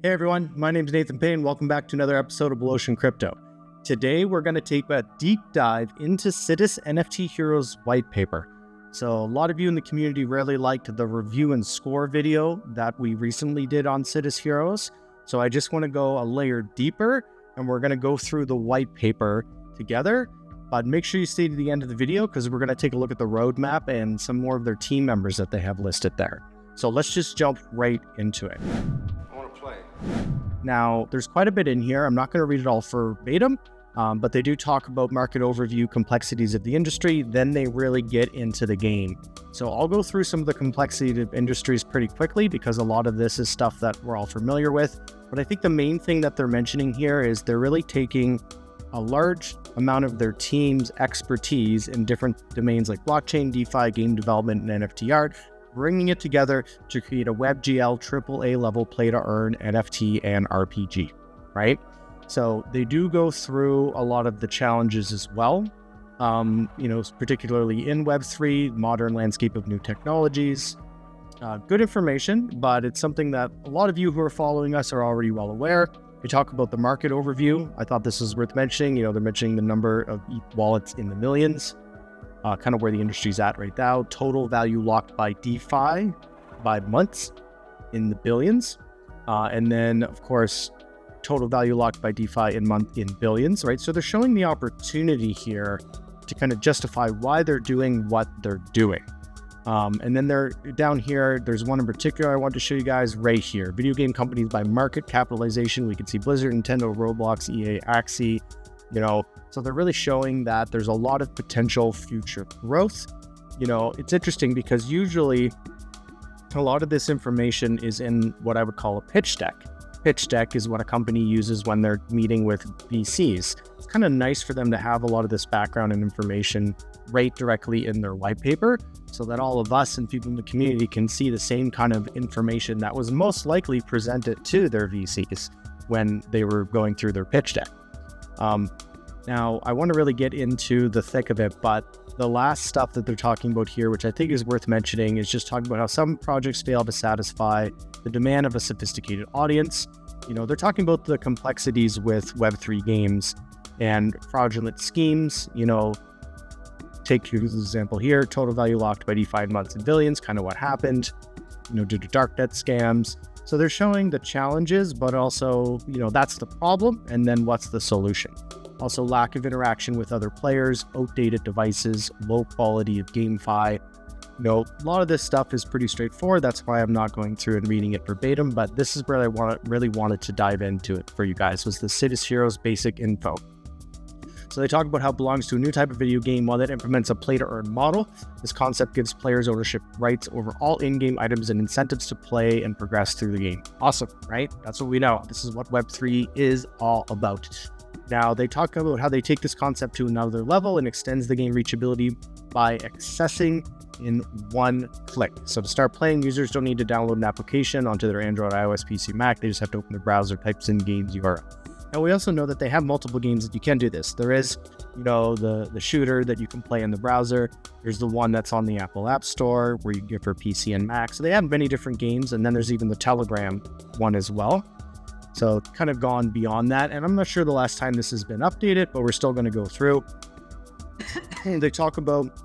Hey everyone, my name is Nathan Payne. Welcome back to another episode of Blu Ocean Crypto. Today we're going to take a deep dive into Sidus NFT Heroes Whitepaper. So a lot of you in the community really liked the review and score video that we recently did on Sidus Heroes. So I just want to go a layer deeper and we're going to go through the whitepaper together. But make sure you stay to the end of the video because we're going to take a look at the roadmap and some more of their team members that they have listed there. So let's just jump right into it. Now, there's quite a bit in here. I'm not going to read it all verbatim, but they do talk about market overview, complexities of the industry, then they really get into the game. So I'll go through some of the complexity of industries pretty quickly because a lot of this is stuff that we're all familiar with. But I think the main thing that they're mentioning here is they're really taking a large amount of their team's expertise in different domains like blockchain, DeFi, game development, and NFT art, bringing it together to create a WebGL AAA level play to earn NFT and RPG, right? So they do go through a lot of the challenges as well, particularly in Web3, modern landscape of new technologies. Good information, but it's something that a lot of you who are following us are already well aware. We talk about the market overview. I thought this was worth mentioning. They're mentioning the number of ETH wallets in the millions. Kind of where the industry's at right now. Total value locked by DeFi by months in the billions. And then, of course, total value locked by DeFi in billions, right? So they're showing the opportunity here to kind of justify why they're doing what they're doing. And then they're down here, there's one in particular I want to show you guys right here. Video game companies by market capitalization. We can see Blizzard, Nintendo, Roblox, EA, Axie, so they're really showing that there's a lot of potential future growth. It's interesting because usually a lot of this information is in what I would call a pitch deck. Pitch deck is what a company uses when they're meeting with VCs. It's kind of nice for them to have a lot of this background and information right directly in their white paper so that all of us and people in the community can see the same kind of information that was most likely presented to their VCs when they were going through their pitch deck. Now, I want to really get into the thick of it, but the last stuff that they're talking about here, which I think is worth mentioning, is just talking about how some projects fail to satisfy the demand of a sophisticated audience. They're talking about the complexities with Web3 games and fraudulent schemes. Take your example here, total value locked by DeFi in months and billions, kind of what happened, due to darknet scams. So they're showing the challenges, but also, that's the problem. And then what's the solution? Also, lack of interaction with other players, outdated devices, low quality of GameFi. A lot of this stuff is pretty straightforward. That's why I'm not going through and reading it verbatim, but this is where I really wanted to dive into it for you guys, was the Sidus Heroes basic info. So they talk about how it belongs to a new type of video game, one that implements a play-to-earn model. This concept gives players ownership rights over all in-game items and incentives to play and progress through the game. Awesome, right? That's what we know. This is what Web3 is all about. Now, they talk about how they take this concept to another level and extends the game reachability by accessing in one click. So to start playing, users don't need to download an application onto their Android, iOS, PC, Mac. They just have to open their browser, types in games URL. Now, we also know that they have multiple games that you can do this. There is, the shooter that you can play in the browser. There's the one that's on the Apple App Store where you get for PC and Mac. So they have many different games. And then there's even the Telegram one as well. So kind of gone beyond that. And I'm not sure the last time this has been updated, but we're still going to go through. And they talk about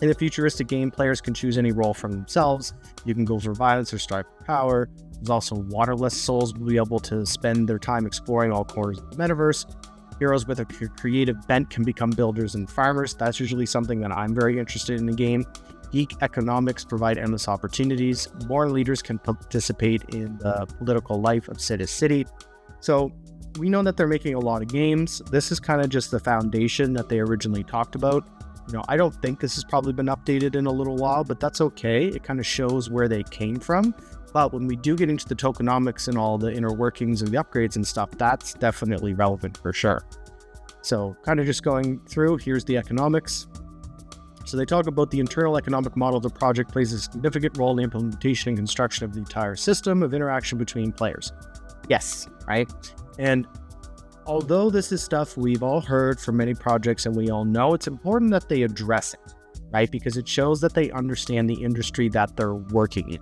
in a futuristic game, players can choose any role from themselves. You can go for violence or strive for power. There's also waterless souls will be able to spend their time exploring all corners of the metaverse. Heroes with a creative bent can become builders and farmers. That's usually something that I'm very interested in the game. Geek economics provide endless opportunities. Born leaders can participate in the political life of Sidus City. So we know that they're making a lot of games. This is kind of just the foundation that they originally talked about. I don't think this has probably been updated in a little while, but that's okay. It kind of shows where they came from. But when we do get into the tokenomics and all the inner workings of the upgrades and stuff, that's definitely relevant for sure. So kind of just going through, here's the economics. So they talk about the internal economic model of the project plays a significant role in the implementation and construction of the entire system of interaction between players. Yes, right? And although this is stuff we've all heard from many projects and we all know, it's important that they address it, right? Because it shows that they understand the industry that they're working in.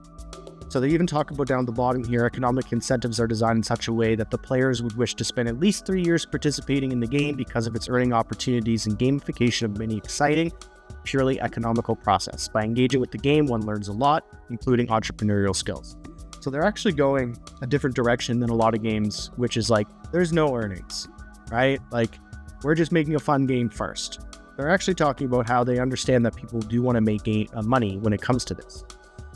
So they even talk about down the bottom here, economic incentives are designed in such a way that the players would wish to spend at least 3 years participating in the game because of its earning opportunities and gamification of many exciting, purely economical process. By engaging with the game, one learns a lot, including entrepreneurial skills. So they're actually going a different direction than a lot of games, which is like, there's no earnings, right? Like, we're just making a fun game first. They're actually talking about how they understand that people do want to make money when it comes to this.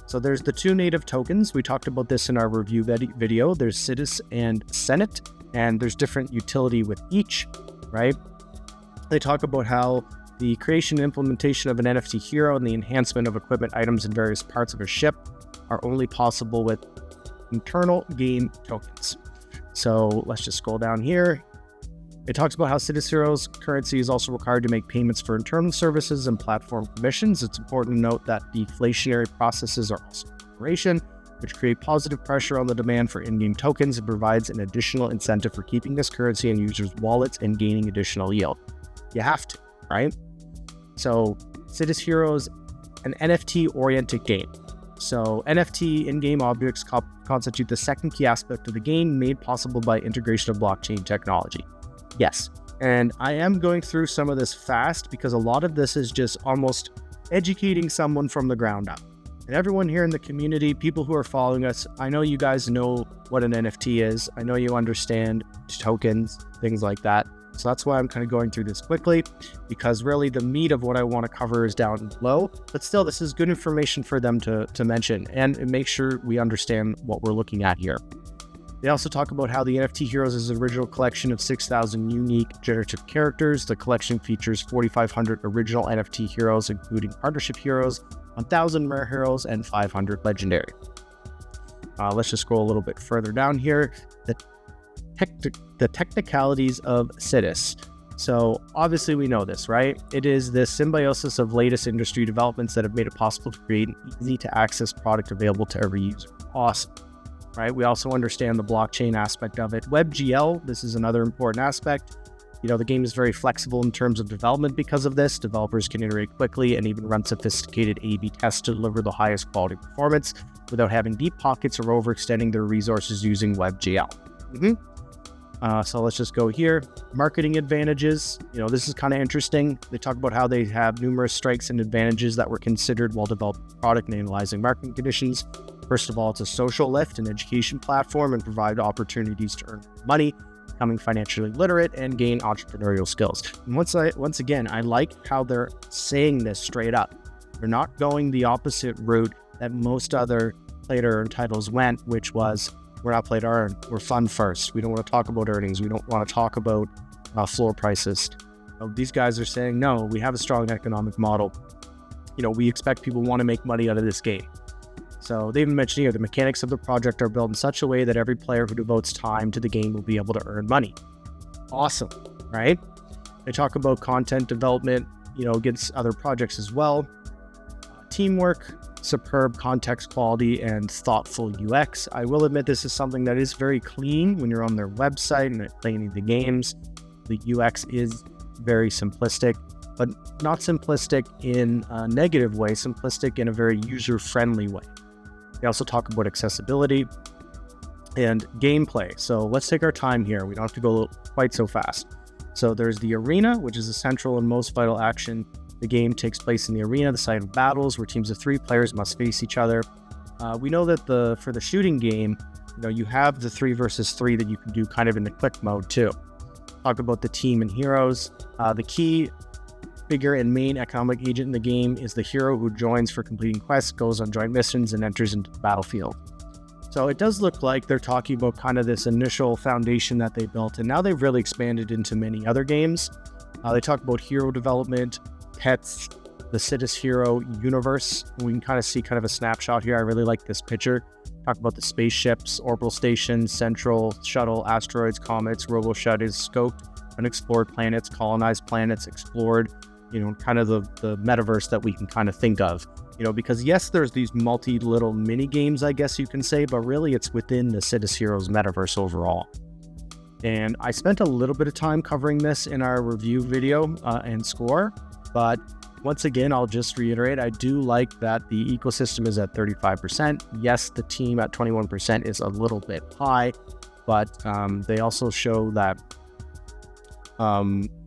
So there's the 2 native tokens. We talked about this in our review video. There's Sidus and Senate, and there's different utility with each, right? They talk about how the creation and implementation of an NFT hero and the enhancement of equipment items in various parts of a ship are only possible with internal game tokens. So let's just scroll down here. It talks about how Sidus Heroes currency is also required to make payments for internal services and platform commissions. It's important to note that deflationary processes are also in operation, which create positive pressure on the demand for in-game tokens and provides an additional incentive for keeping this currency in users' wallets and gaining additional yield. You have to, right? So Sidus Heroes, an NFT-oriented game. So NFT in-game objects constitute the second key aspect of the game, made possible by integration of blockchain technology. Yes, and I am going through some of this fast because a lot of this is just almost educating someone from the ground up. And everyone here in the community, people who are following us, I know you guys know what an NFT is. I know you understand tokens, things like that. So that's why I'm kind of going through this quickly, because really the meat of what I want to cover is down below. But still, this is good information for them to mention and make sure we understand what we're looking at here. They also talk about how the NFT Heroes is an original collection of 6,000 unique generative characters. The collection features 4,500 original NFT heroes, including partnership heroes, 1,000 rare heroes, and 500 legendary. Let's just scroll a little bit further down here. The technicalities of Sidus. So obviously we know this, right? It is the symbiosis of latest industry developments that have made it possible to create an easy to access product available to every user. Awesome. Right? We also understand the blockchain aspect of it. WebGL, this is another important aspect. You know, the game is very flexible in terms of development because of this. Developers can iterate quickly and even run sophisticated A/B tests to deliver the highest quality performance without having deep pockets or overextending their resources using WebGL. So let's just go here. Marketing advantages. You know, this is kind of interesting. They talk about how they have numerous strengths and advantages that were considered while developing the product and analyzing marketing conditions. First of all, it's a social lift and education platform and provide opportunities to earn money, becoming financially literate, and gain entrepreneurial skills. And once again, I like how they're saying this straight up. They're not going the opposite route that most other play-to-earn titles went, which was, we're not play-to-earn, we're fun first. We don't want to talk about earnings. We don't want to talk about floor prices. These guys are saying, no, we have a strong economic model. You know, we expect people want to make money out of this game. So they even mentioned here, the mechanics of the project are built in such a way that every player who devotes time to the game will be able to earn money. Awesome, right? They talk about content development, you know, against other projects as well. Teamwork, superb context quality, and thoughtful UX. I will admit this is something that is very clean when you're on their website and playing the games. The UX is very simplistic, but not simplistic in a negative way, simplistic in a very user-friendly way. They also talk about accessibility and gameplay. So let's take our time here. We don't have to go quite so fast. So there's the arena, which is the central and most vital action. The game takes place in the arena, the site of battles, where teams of 3 players must face each other. We know that for the shooting game, you know, you have the 3 versus 3 that you can do kind of in the quick mode too. Talk about the team and heroes. The key figure and main economic agent in the game is the hero who joins for completing quests, goes on joint missions, and enters into the battlefield. So it does look like they're talking about kind of this initial foundation that they built, and now they've really expanded into many other games. They talk about hero development, pets, the Sidus Hero universe. We can kind of see kind of a snapshot here. I really like this picture. Talk about the spaceships, orbital station, central shuttle, asteroids, comets, robo-shuttles, scoped, unexplored planets, colonized planets, explored, you know, kind of the metaverse that we can kind of think of, you know, because yes, there's these little mini games, I guess you can say, but really it's within the Sidus Heroes metaverse overall. And I spent a little bit of time covering this in our review video and score, but once again, I'll just reiterate, I do like that the ecosystem is at 35%. Yes, the team at 21% is a little bit high, but they also show that,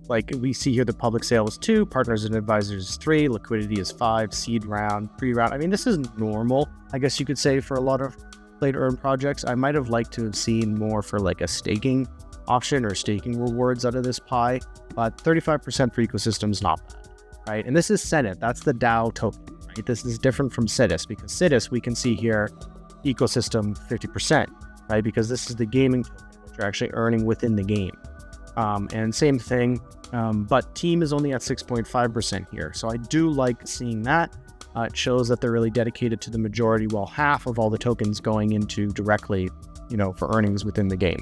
like we see here, the public sale is 2, partners and advisors is 3, liquidity is 5, seed round, pre-round. I mean, this is normal, I guess you could say, for a lot of play to earn projects. I might have liked to have seen more for like a staking option or staking rewards out of this pie, but 35% for ecosystem is not bad, right? And this is Senate, that's the DAO token, right? This is different from Sidus, because Sidus, we can see here, ecosystem 50%, right? Because this is the gaming token, which you're actually earning within the game. And same thing, but team is only at 6.5% here. So I do like seeing that. It shows that they're really dedicated to the majority, while half of all the tokens going into directly, for earnings within the game.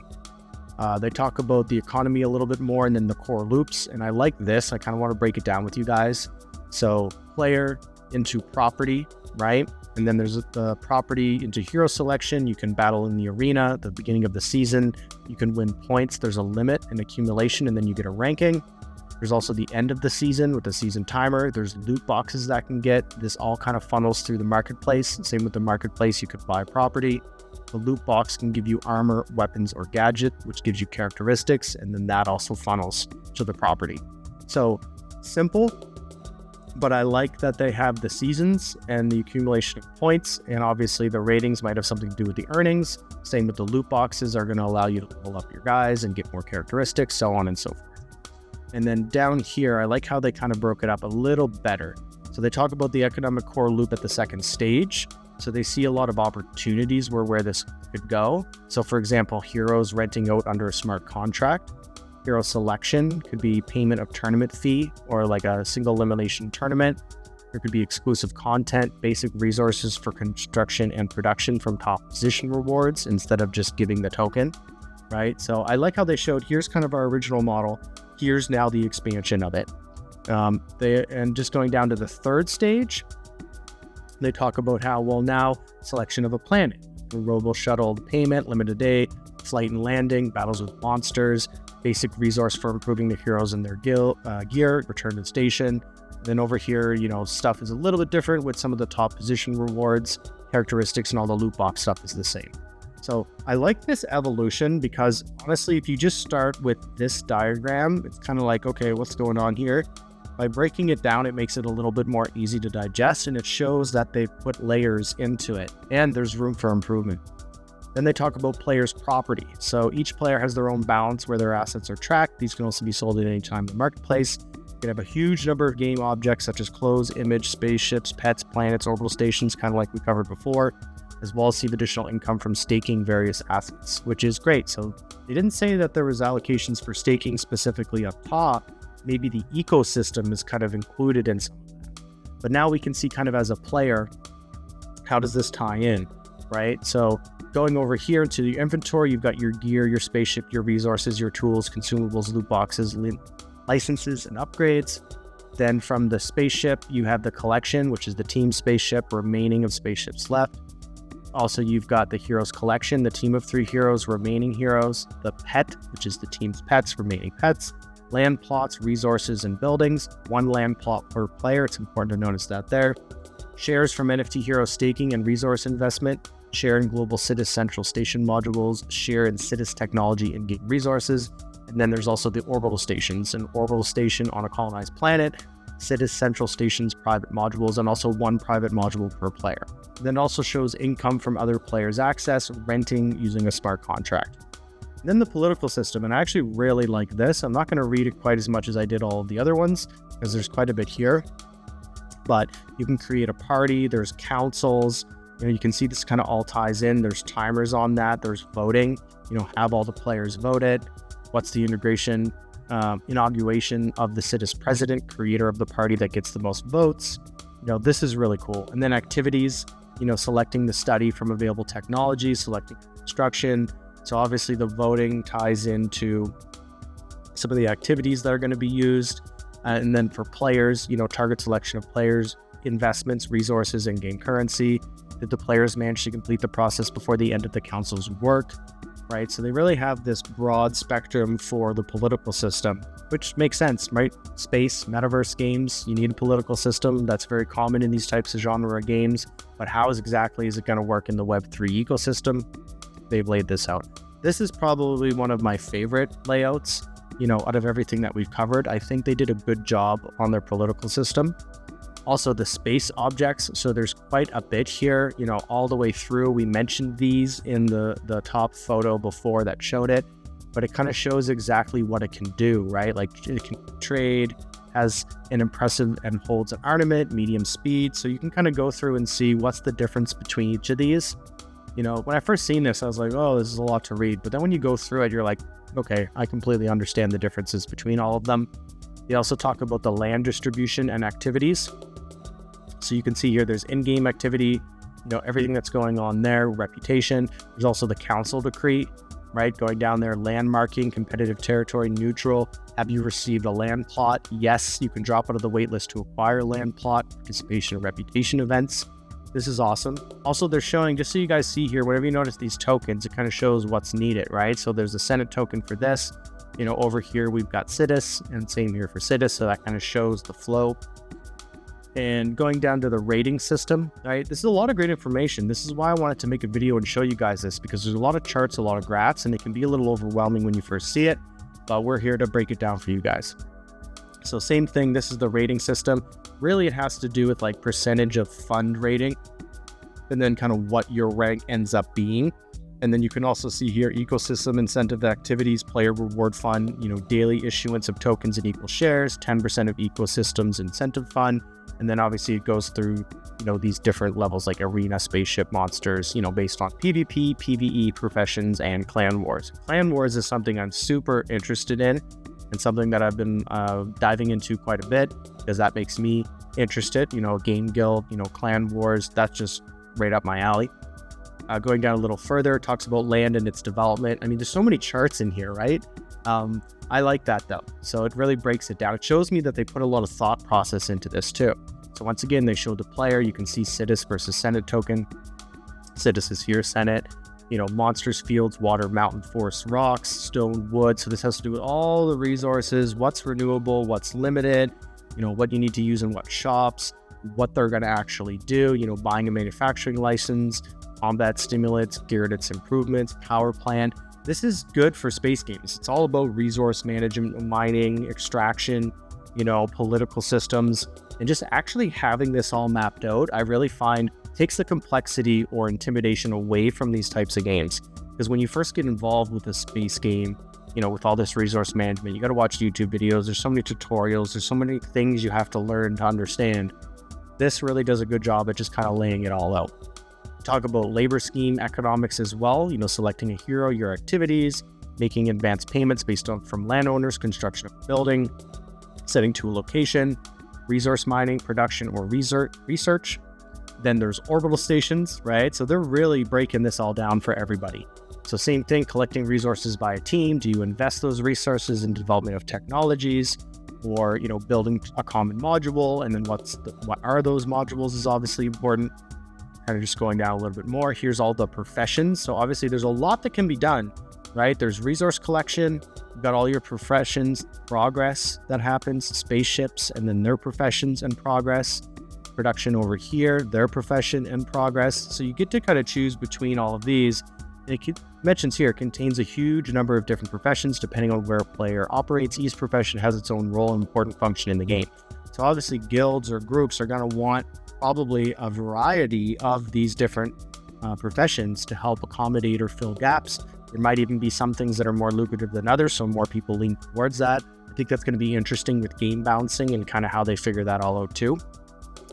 They talk about the economy a little bit more, and then the core loops. And I like this. I kind of want to break it down with you guys. So player into property, right? And then there's the property into hero selection. You can battle in the arena at the beginning of the season. You can win points. There's a limit and accumulation, and then you get a ranking. There's also the end of the season with the season timer. There's loot boxes that can get. This all kind of funnels through the marketplace. Same with the marketplace, you could buy property. The loot box can give you armor, weapons, or gadget, which gives you characteristics, and then that also funnels to the property. So simple, but I like that they have the seasons and the accumulation of points, and obviously the ratings might have something to do with the earnings. Same with the loot boxes are going to allow you to level up your guys and get more characteristics, so on and so forth. And then down here, I like how they kind of broke it up a little better. So they talk about the economic core loop at the second stage. So they see a lot of opportunities where this could go. So for example, heroes renting out under a smart contract. Hero selection could be payment of tournament fee or like a single elimination tournament. There could be exclusive content, basic resources for construction and production from top position rewards instead of just giving the token, right? So I like how they showed, here's kind of our original model. Here's now the expansion of it. And just going down to the third stage, they talk about how, well, now selection of a planet, robo shuttle payment, limited day, flight and landing, battles with monsters, basic resource for improving the heroes and their gear, return to station. Then over here, stuff is a little bit different with some of the top position rewards, characteristics, and all the loot box stuff is the same. So I like this evolution because honestly, if you just start with this diagram, it's kind of like, okay, what's going on here? By breaking it down, it makes it a little bit more easy to digest, and it shows that they've put layers into it and there's room for improvement. Then they talk about players' property. So each player has their own balance where their assets are tracked. These can also be sold at any time in the marketplace. You can have a huge number of game objects such as clothes, image, spaceships, pets, planets, orbital stations, kind of like we covered before, as well as see additional income from staking various assets, which is great. So they didn't say that there was allocations for staking specifically up top. Maybe the ecosystem is kind of included in some of that. But now we can see kind of as a player, how does this tie in, right? So going over here into the inventory, you've got your gear, your spaceship, your resources, your tools, consumables, loot boxes, licenses, and upgrades. Then from the spaceship, you have the collection, which is the team spaceship, remaining of spaceships left. Also, you've got the heroes collection, the team of 3 heroes, remaining heroes, the pet, which is the team's pets, remaining pets, land plots, resources, and buildings, 1 land plot per player. It's important to notice that there. Shares from NFT Heroes staking and resource investment, share in global Sidus Central Station modules, share in Sidus technology and game resources. And then there's also the Orbital Stations, an orbital station on a colonized planet, Sidus Central Station's private modules, and also 1 private module per player. Then also shows income from other players' access, renting using a smart contract. And then the political system, and I actually really like this. I'm not going to read it quite as much as I did all of the other ones, because there's quite a bit here. But you can create a party, there's councils, you can see this kind of all ties in. There's timers on that, there's voting, have all the players voted. What's the inauguration of the Sidus president, creator of the party that gets the most votes. This is really cool. And then activities, selecting the study from available technology, selecting construction. So obviously the voting ties into some of the activities that are going to be used. And then for players, target selection of players, investments, resources, and game currency. Did the players manage to complete the process before the end of the council's work? right? So they really have this broad spectrum for the political system, which makes sense, right? Space, metaverse games, you need a political system. That's very common in these types of genre games. But how exactly is it going to work in the Web3 ecosystem? They've laid this out. This is probably one of my favorite layouts, out of everything that we've covered. I think they did a good job on their political system. Also the space objects. So there's quite a bit here, all the way through. We mentioned these in the top photo before that showed it, but it kind of shows exactly what it can do, right? Like it can trade, has an impressive and holds an armament, medium speed. So you can kind of go through and see what's the difference between each of these. When I first seen this, I was like, oh, this is a lot to read. But then when you go through it, you're like, okay, I completely understand the differences between all of them. They also talk about the land distribution and activities. So you can see here, there's in-game activity, everything that's going on there, reputation. There's also the council decree, right? Going down there, land marking, competitive territory, neutral. Have you received a land plot? Yes, you can drop out of the waitlist to acquire a land plot, participation in reputation events. This is awesome. Also, they're showing, just so you guys see here, whenever you notice these tokens, it kind of shows what's needed, right? So there's a Senate token for this. Over here, we've got Sidus, and same here for Sidus. So that kind of shows the flow. And going down to the rating system, right? This is a lot of great information. This is why I wanted to make a video and show you guys this, because there's a lot of charts, a lot of graphs, and it can be a little overwhelming when you first see it, but we're here to break it down for you guys. So same thing, this is the rating system. Really, it has to do with like percentage of fund rating and then kind of what your rank ends up being. And then you can also see here, ecosystem incentive activities, player reward fund, daily issuance of tokens and equal shares, 10% of ecosystems incentive fund. And then obviously it goes through, these different levels like arena, spaceship, monsters, based on PvP, PvE, professions, and clan wars. Clan wars is something I'm super interested in and something that I've been diving into quite a bit, because that makes me interested. Game guild, clan wars, that's just right up my alley. Going down a little further, it talks about land and its development. I mean, there's so many charts in here, right? I like that though. So it really breaks it down. It shows me that they put a lot of thought process into this too. So once again, they showed the player. You can see Sidus versus Senate token. Sidus is here, Senate. Monsters, fields, water, mountain, forest, rocks, stone, wood. So this has to do with all the resources, what's renewable, what's limited, what you need to use in what shops, what they're going to actually do, buying a manufacturing license, combat stimulants, geared its improvements, power plant. This is good for space games. It's all about resource management, mining, extraction, political systems, and just actually having this all mapped out, I really find takes the complexity or intimidation away from these types of games. Because when you first get involved with a space game, with all this resource management, you got to watch YouTube videos. There's so many tutorials. There's so many things you have to learn to understand. This really does a good job at just kind of laying it all out. Talk about labor scheme economics as well, selecting a hero, your activities, making advanced payments based on from landowners, construction of a building, setting to a location, resource mining, production, or research. Then there's orbital stations, right? So they're really breaking this all down for everybody. So same thing, collecting resources by a team. Do you invest those resources in development of technologies, or building a common module? And then what are those modules is obviously important. Kind of just going down a little bit more. Here's all the professions. So obviously there's a lot that can be done, right? There's resource collection. You've got all your professions, progress that happens, spaceships, and then their professions and progress. Production over here, their profession and progress. So you get to kind of choose between all of these. It mentions here contains a huge number of different professions depending on where a player operates. Each profession has its own role and important function in the game. So obviously guilds or groups are going to want probably a variety of these different professions to help accommodate or fill gaps. There might even be some things that are more lucrative than others, so more people lean towards that. I think that's going to be interesting with game balancing and kind of how they figure that all out too.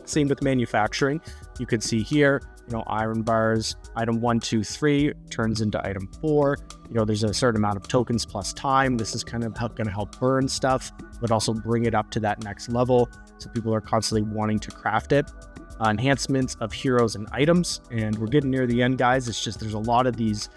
Same with manufacturing. You can see here, iron bars, item 1, 2, 3 turns into item 4. There's a certain amount of tokens plus time. This is kind of going to help burn stuff, but also bring it up to that next level. So people are constantly wanting to craft it. Enhancements of heroes and items. And we're getting near the end, guys. It's just, there's a lot of these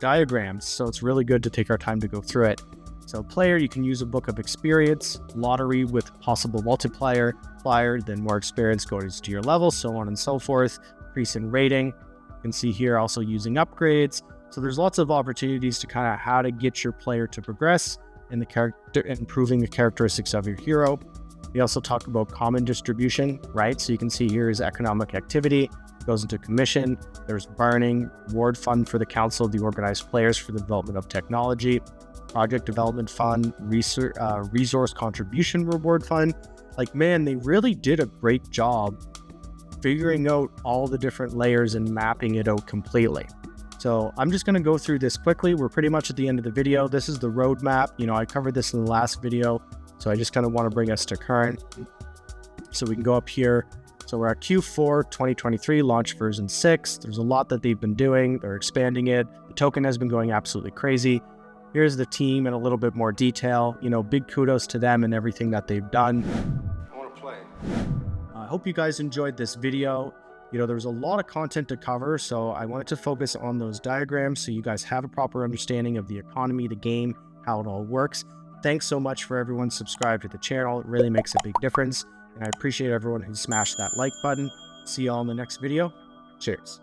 diagrams. So it's really good to take our time to go through it. So player, you can use a book of experience, lottery with possible multiplier, then more experience goes to your level, so on and so forth, increase in rating. You can see here also using upgrades, So there's lots of opportunities to kind of how to get your player to progress in the character, improving the characteristics of your hero. We also talk about common distribution, right? So you can see here is economic activity, goes into commission. There's burning, reward fund for the council of the organized players for the development of technology, project development fund, resource contribution reward fund. Like, man, they really did a great job figuring out all the different layers and mapping it out completely. So I'm just going to go through this quickly. We're pretty much at the end of the video. This is the roadmap. You know, I covered this in the last video, so I just kind of want to bring us to current. So we can go up here. So we're at Q4 2023, launch version 6. There's a lot that they've been doing. They're expanding it. The token has been going absolutely crazy. Here's the team in a little bit more detail. You know, big kudos to them and everything that they've done. I want to play. I hope you guys enjoyed this video. You know, there was a lot of content to cover, so I wanted to focus on those diagrams so you guys have a proper understanding of the economy, the game, how it all works. Thanks so much for everyone subscribed to the channel. It really makes a big difference, and I appreciate everyone who smashed that like button. See you all in the next video. Cheers.